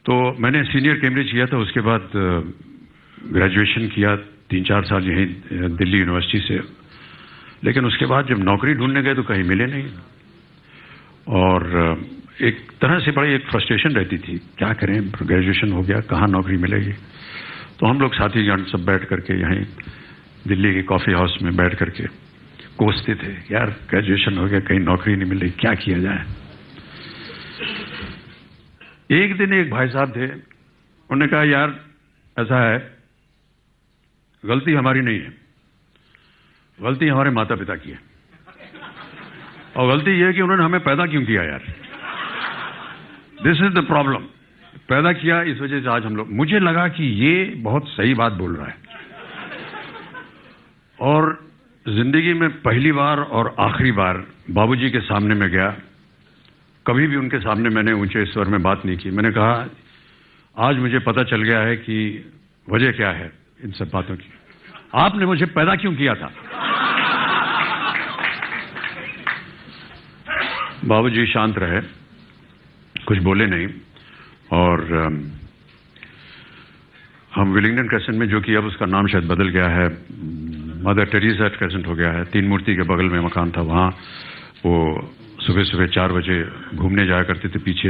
तो मैंने senior Cambridge किया था, उसके बाद ग्रेजुएशन किया 3-4 साल यहीं दिल्ली यूनिवर्सिटी से। लेकिन उसके बाद जब नौकरी ढूंढने गए तो कहीं मिले नहीं, और एक तरह से बड़ी एक फ्रस्ट्रेशन रहती थी, क्या करें, ग्रेजुएशन हो गया, कहाँ नौकरी मिलेगी। तो हम लोग साथीगण सब बैठ करके यहीं दिल्ली के कॉफी हाउस में बैठ करके कोसते थे, यार ग्रेजुएशन हो गया, कहीं नौकरी नहीं मिल रही, क्या किया जाए। एक दिन एक भाई साहब थे, उन्होंने कहा यार ऐसा है, गलती हमारी नहीं है, गलती हमारे माता पिता की है, और गलती यह है कि उन्होंने हमें पैदा क्यों किया यार, दिस इज द प्रॉब्लम। पैदा किया इस वजह से आज हम लोग। मुझे लगा कि ये बहुत सही बात बोल रहा है, और जिंदगी में पहली बार और आखिरी बार बाबूजी के सामने में गया। कभी भी उनके सामने मैंने ऊंचे स्वर में बात नहीं की। मैंने कहा आज मुझे पता चल गया है कि वजह क्या है इन सब बातों की, आपने मुझे पैदा क्यों किया था। बाबूजी शांत रहे, कुछ बोले नहीं, और हम विलिंगडन क्रेसेंट में, जो कि अब उसका नाम शायद बदल गया है, मदर टेरेसा क्रेसेंट हो गया है, 3 मूर्ति के बगल में मकान था, वहां वो सुबह सुबह 4 बजे घूमने जाया करते थे। पीछे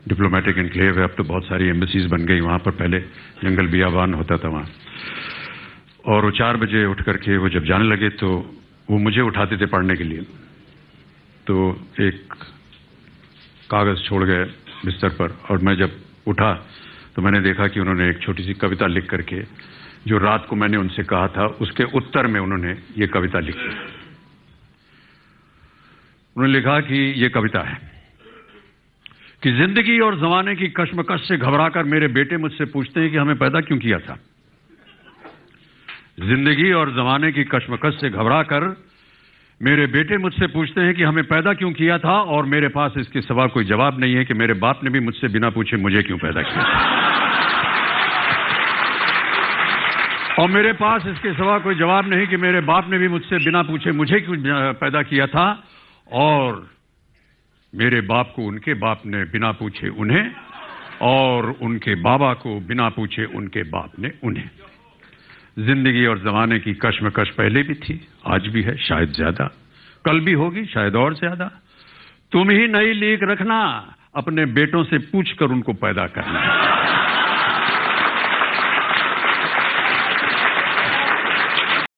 डिप्लोमेटिक एनक्लेव है, अब तो बहुत सारी एम्बेसीज बन गई वहां पर, पहले जंगल बियाबान होता था वहां। और वो 4 बजे उठ करके वो जब जाने लगे तो वो मुझे उठाते थे पढ़ने के लिए। तो एक कागज छोड़ गए बिस्तर पर, और मैं जब उठा तो मैंने देखा कि उन्होंने एक छोटी सी कविता लिख करके, जो रात को मैंने उनसे कहा था, उसके उत्तर में उन्होंने ये कविता लिखी। उन्होंने लिखा कि ये कविता है कि जिंदगी और जमाने की कश्मकश से घबराकर मेरे बेटे मुझसे पूछते हैं कि हमें पैदा क्यों किया था। जिंदगी और जमाने की कश्मकश से घबराकर मेरे बेटे मुझसे पूछते हैं कि हमें पैदा क्यों किया था, और मेरे पास इसके सिवा कोई जवाब नहीं है कि मेरे बाप ने भी मुझसे बिना पूछे मुझे क्यों पैदा किया था। और मेरे पास इसके सिवा कोई जवाब नहीं कि मेरे बाप ने भी मुझसे बिना पूछे मुझे क्यों पैदा किया था, और मेरे बाप को उनके बाप ने बिना पूछे उन्हें, और उनके बाबा को बिना पूछे उनके बाप ने उन्हें। जिंदगी और जमाने की कश्मकश पहले भी थी, आज भी है, शायद ज्यादा, कल भी होगी शायद और ज्यादा। तुम ही नई लीक रखना, अपने बेटों से पूछकर उनको पैदा करना।